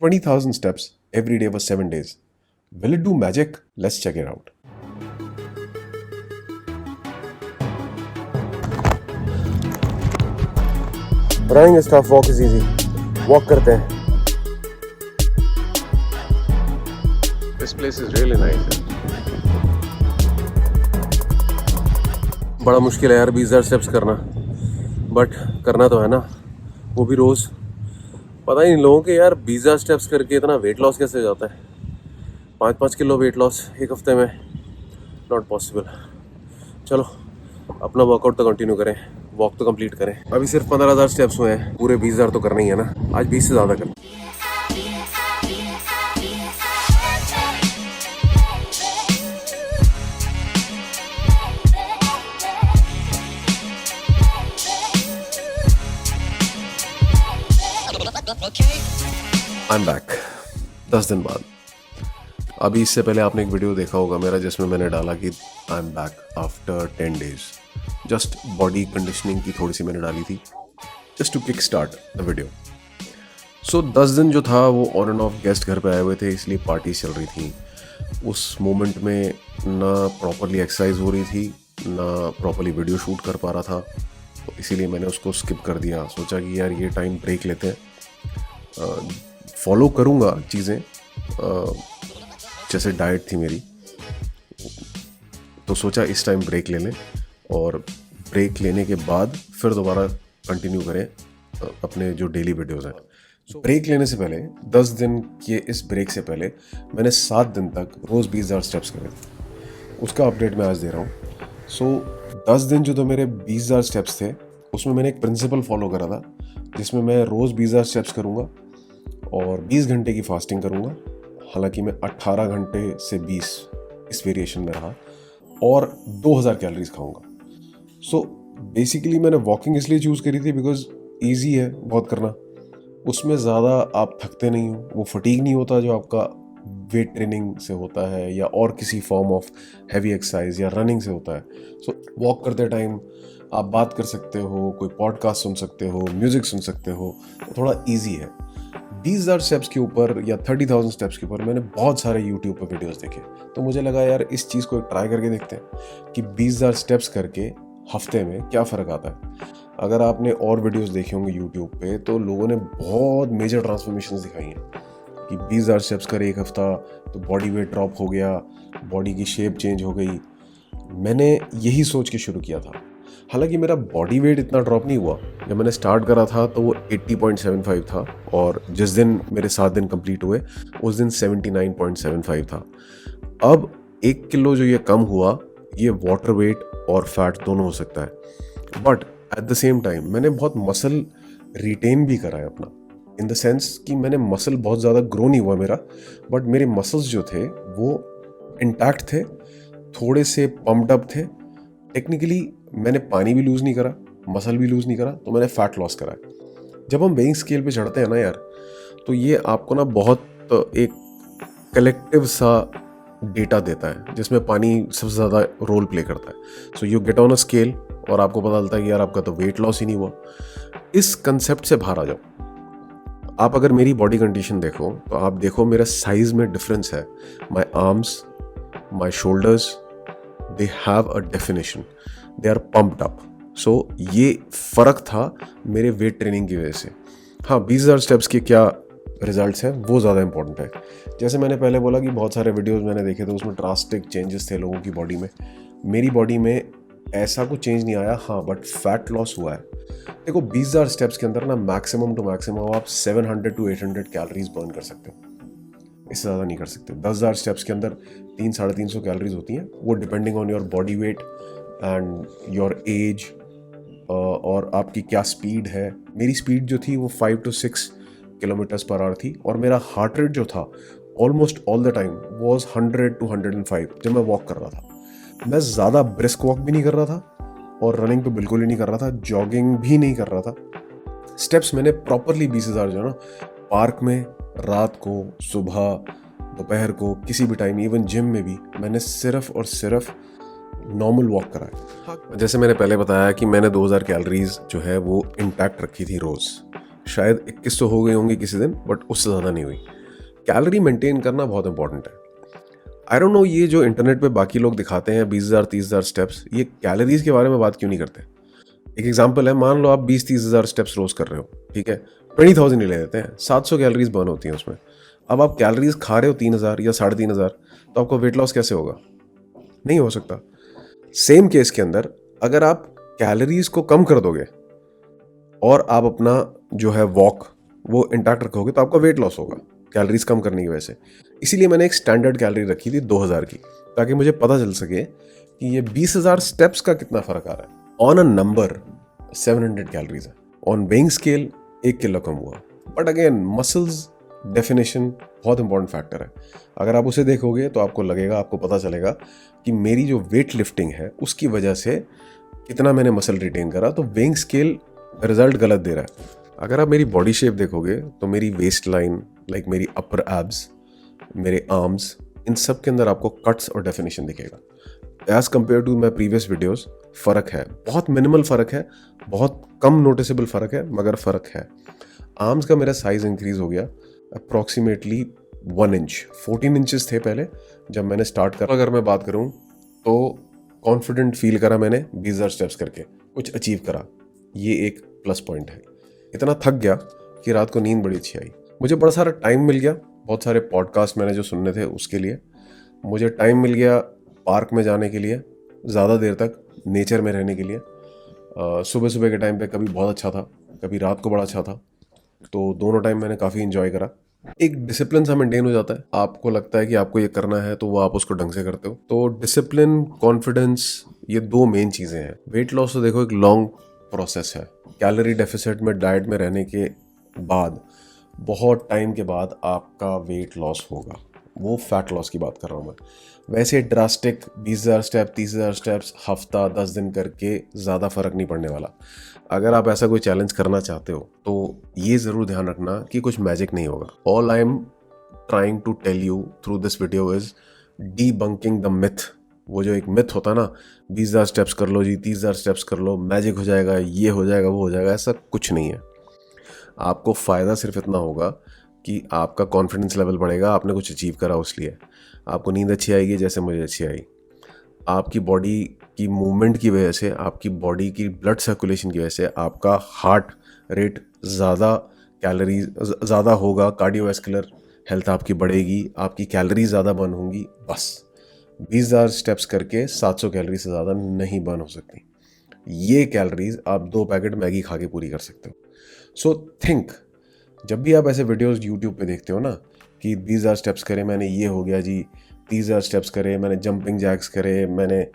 20,000 steps every day for 7 days. Will it do magic? Let's check it out. Running is tough, walk is easy. Walk करते हैं. This place is really nice. बड़ा मुश्किल है यार 20,000 steps करना, but करना तो है ना, वो भी रोज़. पता ही नहीं लोगों के यार 20,000 स्टेप्स करके इतना वेट लॉस कैसे हो जाता है. 5-5 किलो वेट लॉस एक हफ्ते में, नॉट पॉसिबल. चलो अपना वर्कआउट तो कंटिन्यू करें, वॉक तो कंप्लीट करें. अभी सिर्फ 15,000 स्टेप्स हुए हैं, पूरे 20,000 तो करना ही है ना. आज 20 से ज़्यादा करें. I'm back 10 दिन बाद. अभी इससे पहले आपने एक वीडियो देखा होगा मेरा जिसमें मैंने डाला कि I'm back after 10 days. Just body conditioning की थोड़ी सी मैंने डाली थी, just to kick start the video. So 10 दिन जो था वो ऑन एंड ऑफ गेस्ट घर पे आए हुए थे, इसलिए पार्टी चल रही थी. उस मोमेंट में ना प्रॉपरली एक्सरसाइज हो रही थी, ना प्रॉपरली वीडियो शूट कर पा रहा था, तो इसीलिए मैंने उसको स्किप कर दिया. सोचा कि यार ये टाइम ब्रेक लेते हैं. फॉलो करूँगा चीज़ें, जैसे डाइट थी मेरी, तो सोचा इस टाइम ब्रेक ले लें और ब्रेक लेने के बाद फिर दोबारा कंटिन्यू करें अपने जो डेली वीडियोज़ हैं. ब्रेक लेने से पहले 10 दिन के इस ब्रेक से पहले मैंने 7 दिन तक रोज़ 20,000 स्टेप्स करे थे. उसका अपडेट मैं आज दे रहा हूँ. सो 10 दिन जो तो मेरे 20,000 स्टेप्स थे, उसमें मैंने एक प्रिंसिपल फॉलो करा था, जिसमें मैं रोज़ 20,000 स्टेप्स करूँगा और 20 घंटे की फास्टिंग करूँगा. हालांकि मैं 18 घंटे से 20 इस वेरिएशन में रहा और 2,000 कैलोरीज खाऊँगा. सो बेसिकली मैंने वॉकिंग इसलिए चूज़ करी थी बिकॉज ईजी है बहुत करना. उसमें ज़्यादा आप थकते नहीं हो, वो फटीग नहीं होता जो आपका वेट ट्रेनिंग से होता है या और किसी फॉर्म ऑफ हैवी एक्सरसाइज या रनिंग से होता है. सो वॉक करते टाइम आप बात कर सकते हो, कोई पॉडकास्ट सुन सकते हो, म्यूज़िक सुन सकते हो, तो थोड़ा ईजी है. 20,000 स्टेप्स के ऊपर या 30,000 स्टेप्स के ऊपर मैंने बहुत सारे यूट्यूब पर वीडियोस देखे, तो मुझे लगा यार इस चीज़ को ट्राई करके देखते हैं कि 20,000 स्टेप्स करके हफ्ते में क्या फ़र्क आता है. अगर आपने और वीडियोस देखे होंगे यूट्यूब पे, तो लोगों ने बहुत मेजर ट्रांसफॉर्मेशंस दिखाई हैं कि 20,000 स्टेप्स करे एक हफ्ता तो बॉडी वेट ड्रॉप हो गया, बॉडी की शेप चेंज हो गई. मैंने यही सोच के शुरू किया था. हालांकि मेरा बॉडी वेट इतना ड्रॉप नहीं हुआ. जब मैंने स्टार्ट करा था तो वो 80.75 था और जिस दिन मेरे 7 दिन कंप्लीट हुए उस दिन 79.75 था. अब 1 किलो जो ये कम हुआ, ये वाटर वेट और फैट दोनों हो सकता है. But at the same time मैंने बहुत मसल रिटेन भी करा है अपना, इन द सेंस कि मैंने मसल बहुत ज़्यादा ग्रो नहीं हुआ मेरा, बट मेरे मसल्स जो थे वो इंटैक्ट थे, थोड़े से पम्प्ड अप थे. टेक्निकली मैंने पानी भी लूज़ नहीं करा, मसल भी लूज़ नहीं करा, तो मैंने फ़ैट लॉस करा है. जब हम वेइंग स्केल पे चढ़ते हैं ना यार, तो ये आपको ना बहुत एक कलेक्टिव सा डेटा देता है जिसमें पानी सबसे ज़्यादा रोल प्ले करता है. So you get on a scale और आपको पता चलता है कि यार आपका तो वेट लॉस ही नहीं हुआ. इस कंसेप्ट से बाहर आ जाओ. आप अगर मेरी बॉडी कंडीशन देखो तो आप देखो मेरा साइज़ में डिफरेंस है. My arms, my shoulders, they have a definition, they are pumped up. So ये फ़र्क था मेरे वेट ट्रेनिंग की वजह से. हाँ, 20,000 स्टेप्स के क्या रिजल्ट्स हैं वो ज़्यादा इंपॉर्टेंट है. जैसे मैंने पहले बोला कि बहुत सारे वीडियोस मैंने देखे थे, उसमें ड्रास्टिक चेंजेस थे लोगों की बॉडी में. मेरी बॉडी में ऐसा कुछ चेंज नहीं आया, हाँ, बट फैट लॉस हुआ है. देखो 20,000 स्टेप्स के अंदर ना मैक्सिमम टू मैक्सिमम आप 700 to 800 कैलोरीज बर्न कर सकते हो, इससे ज़्यादा नहीं कर सकते. 10,000 स्टेप्स के अंदर 300-350 कैलोरीज होती हैं, वो depending on your body weight and your age और आपकी क्या स्पीड है. मेरी स्पीड जो थी वो 5 to 6 किलोमीटर्स पर आवर थी और मेरा हार्ट रेट जो था almost all the time was 100 to 105 जब मैं वॉक कर रहा था. मैं ज़्यादा ब्रिस्क वॉक भी नहीं कर रहा था और रनिंग तो बिल्कुल ही नहीं कर रहा था, जॉगिंग भी नहीं कर रहा था. स्टेप्स मैंने प्रॉपरली 20,000 जो ना पार्क में, रात को, सुबह, दोपहर को, किसी भी टाइम, इवन जिम में भी मैंने सिर्फ और सिर्फ नॉर्मल वॉक करा है. जैसे मैंने पहले बताया कि मैंने 2,000 कैलोरीज जो है वो इंटैक्ट रखी थी रोज़. शायद 2100 हो गई होंगी किसी दिन, बट उससे ज़्यादा नहीं हुई। कैलोरी मेंटेन करना बहुत इंपॉर्टेंट है। आई डोंट नो ये जो इंटरनेट पे बाकी लोग दिखाते हैं 20,000 30,000 स्टेप्स, ये कैलोरीज के बारे में बात क्यों नहीं करते। एक एग्जांपल है, मान लो आप 20-30,000 स्टेप्स रोज कर रहे हो, ठीक है, 20,000 ही ले लेते हैं, 700 कैलोरीज बर्न होती हैं उसमें। अब आप कैलोरीज खा रहे हो 3,000 या 3,500, तो आपको वेट लॉस कैसे होगा? नहीं हो सकता। सेम केस के अंदर अगर आप कैलोरीज को कम कर दोगे और आप अपना जो है वॉक वो इंटैक्ट रखोगे, तो आपका वेट लॉस होगा कैलोरीज कम करने की वजह से। इसीलिए मैंने एक स्टैंडर्ड कैलोरी रखी थी 2,000 की, ताकि मुझे पता चल सके कि ये 20,000 स्टेप्स का कितना फर्क आ रहा है। ऑन अ नंबर 700 कैलोरीज है, ऑन वेइंग स्केल 1 किलो कम हुआ। बट अगेन मसल्स डेफिनेशन बहुत इंपॉर्टेंट फैक्टर है। अगर आप उसे देखोगे तो आपको लगेगा, आपको पता चलेगा कि मेरी जो वेट लिफ्टिंग है उसकी वजह से कितना मैंने मसल रिटेन करा, तो वेइंग स्केल रिजल्ट गलत दे रहा है। अगर आप मेरी बॉडी शेप देखोगे तो मेरी वेस्ट लाइन, लाइक मेरी अपर एब्स, मेरे आर्म्स, इन सब के अंदर आपको कट्स और डेफिनेशन दिखेगा। As compare to my previous videos फ़र्क है, बहुत मिनिमल फ़र्क है, बहुत कम नोटिसेबल फ़र्क है, मगर फ़र्क है। आर्म्स का मेरा साइज़ इंक्रीज हो गया अप्रॉक्सीमेटली 1 इंच, 14 इंचेस थे पहले जब मैंने स्टार्ट करा। अगर मैं बात करूं तो कॉन्फिडेंट फील करा मैंने 20,000 स्टेप्स करके, कुछ अचीव करा, ये एक प्लस पॉइंट है। इतना थक गया कि रात को नींद बड़ी अच्छी आई। मुझे बड़ा सारा टाइम मिल गया, बहुत सारे पॉडकास्ट मैंने जो सुनने थे उसके लिए। मुझे टाइम मिल गया पार्क में जाने के लिए, ज़्यादा देर तक नेचर में रहने के लिए। सुबह सुबह के टाइम पे कभी बहुत अच्छा था, कभी रात को बड़ा अच्छा था, तो दोनों टाइम मैंने काफ़ी इन्जॉय करा। एक डिसिप्लिन सा मेंटेन हो जाता है, आपको लगता है कि आपको ये करना है तो वो आप उसको ढंग से करते हो। तो डिसिप्लिन, कॉन्फिडेंस, ये 2 मेन चीज़ें हैं। वेट लॉस तो देखो एक लॉन्ग प्रोसेस है। कैलोरी डेफिसिट में डाइट में रहने के बाद बहुत टाइम के बाद आपका वेट लॉस होगा, वो फैट लॉस की बात कर रहा हूँ मैं। वैसे ड्रास्टिक 20,000 स्टेप 30,000 स्टेप्स हफ्ता 10 दिन करके ज़्यादा फर्क नहीं पड़ने वाला। अगर आप ऐसा कोई चैलेंज करना चाहते हो तो ये ज़रूर ध्यान रखना कि कुछ मैजिक नहीं होगा। All I am trying to tell you through this video is debunking the myth. वो जो एक मिथ होता है ना, 20,000 स्टेप्स कर लो जी, 30,000 स्टेप्स कर लो, मैजिक हो जाएगा, ये हो जाएगा, वो हो जाएगा, ऐसा कुछ नहीं है। आपको फ़ायदा सिर्फ इतना होगा कि आपका कॉन्फिडेंस लेवल बढ़ेगा, आपने कुछ अचीव करा उसलिए। आपको नींद अच्छी आएगी जैसे मुझे अच्छी आई। आपकी बॉडी की मूवमेंट की वजह से, आपकी बॉडी की ब्लड सर्कुलेशन की वजह से आपका हार्ट रेट ज़्यादा, कैलोरीज ज़्यादा होगा, कार्डियोवैस्कुलर हेल्थ आपकी बढ़ेगी, आपकी कैलोरीज ज़्यादा बर्न होंगी। बस 20,000 स्टेप्स करके 700 कैलोरी से ज़्यादा नहीं बर्न हो सकती। ये कैलोरीज आप 2 पैकेट मैगी खा के पूरी कर सकते हो। सो थिंक, जब भी आप ऐसे वीडियोस यूट्यूब पे देखते हो ना कि 20,000 स्टेप्स करे मैंने, ये हो गया जी, 30,000 स्टेप्स करे मैंने, जंपिंग जैक्स करे मैंने,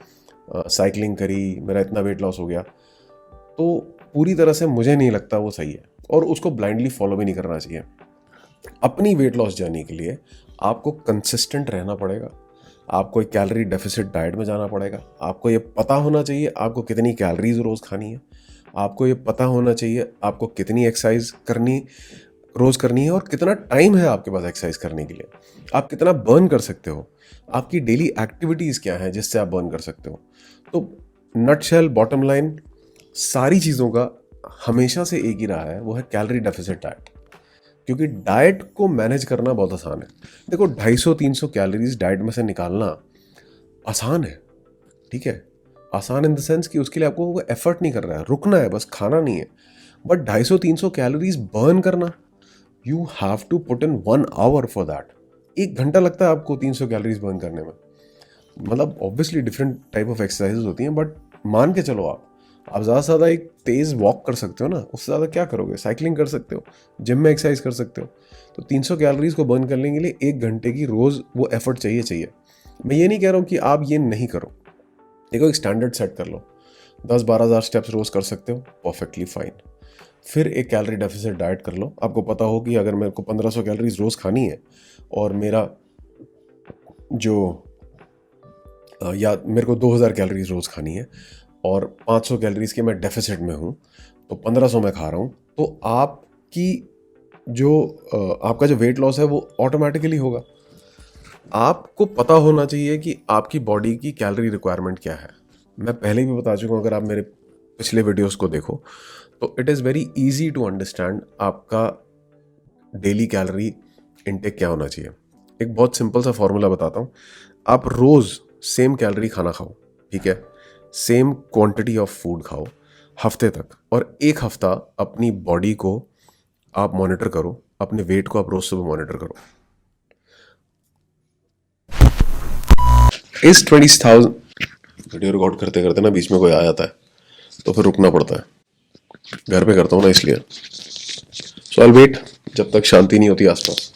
साइकिलिंग करी, मेरा इतना वेट लॉस हो गया, तो पूरी तरह से मुझे नहीं लगता वो सही है, और उसको ब्लाइंडली फॉलो भी नहीं करना चाहिए। अपनी वेट लॉस जर्नी के लिए आपको कंसिस्टेंट रहना पड़ेगा, आपको एक कैलोरी डेफिसिट डाइट में जाना पड़ेगा, आपको ये पता होना चाहिए आपको कितनी कैलोरीज रोज़ खानी है, आपको ये पता होना चाहिए आपको कितनी एक्सरसाइज रोज़ करनी है, और कितना टाइम है आपके पास एक्सरसाइज करने के लिए, आप कितना बर्न कर सकते हो, आपकी डेली एक्टिविटीज़ क्या हैं जिससे आप बर्न कर सकते हो। तो नटशेल बॉटम लाइन सारी चीज़ों का हमेशा से एक ही रहा है, वो है कैलोरी डेफिसिट डाइट। क्योंकि डाइट को मैनेज करना बहुत आसान है। देखो 250-300 कैलोरीज डाइट में से निकालना आसान है, ठीक है, आसान इन द सेंस कि उसके लिए आपको वो एफर्ट नहीं कर रहा है, रुकना है, बस खाना नहीं है। बट 250-300 कैलोरीज बर्न करना, you have to put in 1 hour for that. 1 घंटा लगता है आपको 300 कैलोरीज बर्न करने में। मतलब obviously different type of exercises होती हैं, बट मान के चलो आप ज़्यादा से ज़्यादा एक तेज़ वॉक कर सकते हो ना, उससे ज़्यादा क्या करोगे, साइकिलिंग कर सकते हो, जिम में एक्सरसाइज कर सकते हो। तो 300 कैलोरीज को बर्न करने के लिए 1 घंटे की रोज़ वो एफर्ट चाहिए। मैं ये नहीं कह रहा हूँ कि आप ये नहीं करो, देखो एक स्टैंडर्ड सेट कर लो, 10-12 हज़ार स्टेप्स रोज़ कर सकते हो, परफेक्टली फाइन। फिर एक कैलोरी डेफिसिट डाइट कर लो, आपको पता हो कि अगर मेरे को 1500 कैलोरीज रोज़ खानी है और मेरा जो या मेरे को 2000 कैलोरीज रोज़ खानी है और 500 कैलोरीज के मैं डेफिसिट में हूँ, तो 1500 मैं खा रहा हूँ, तो आपका जो वेट लॉस है वो ऑटोमेटिकली होगा। आपको पता होना चाहिए कि आपकी बॉडी की कैलोरी रिक्वायरमेंट क्या है। मैं पहले भी बता चुका हूँ, अगर आप मेरे पिछले वीडियोस को देखो तो it is very easy to understand आपका डेली कैलोरी इनटेक क्या होना चाहिए। एक बहुत सिंपल सा फॉर्मूला बताता हूँ। आप रोज़ सेम कैलोरी खाना खाओ, ठीक है, सेम क्वांटिटी ऑफ फूड खाओ हफ्ते तक, और एक हफ्ता अपनी बॉडी को आप मॉनिटर करो, अपने वेट को आप रोज सुबह मॉनिटर करो। इस 20,000 वीडियो रिकॉर्ड करते करते ना बीच में कोई आ जाता है तो फिर रुकना पड़ता है, घर पे करता हूँ ना इसलिए। सो आई वेट जब तक शांति नहीं होती आसपास।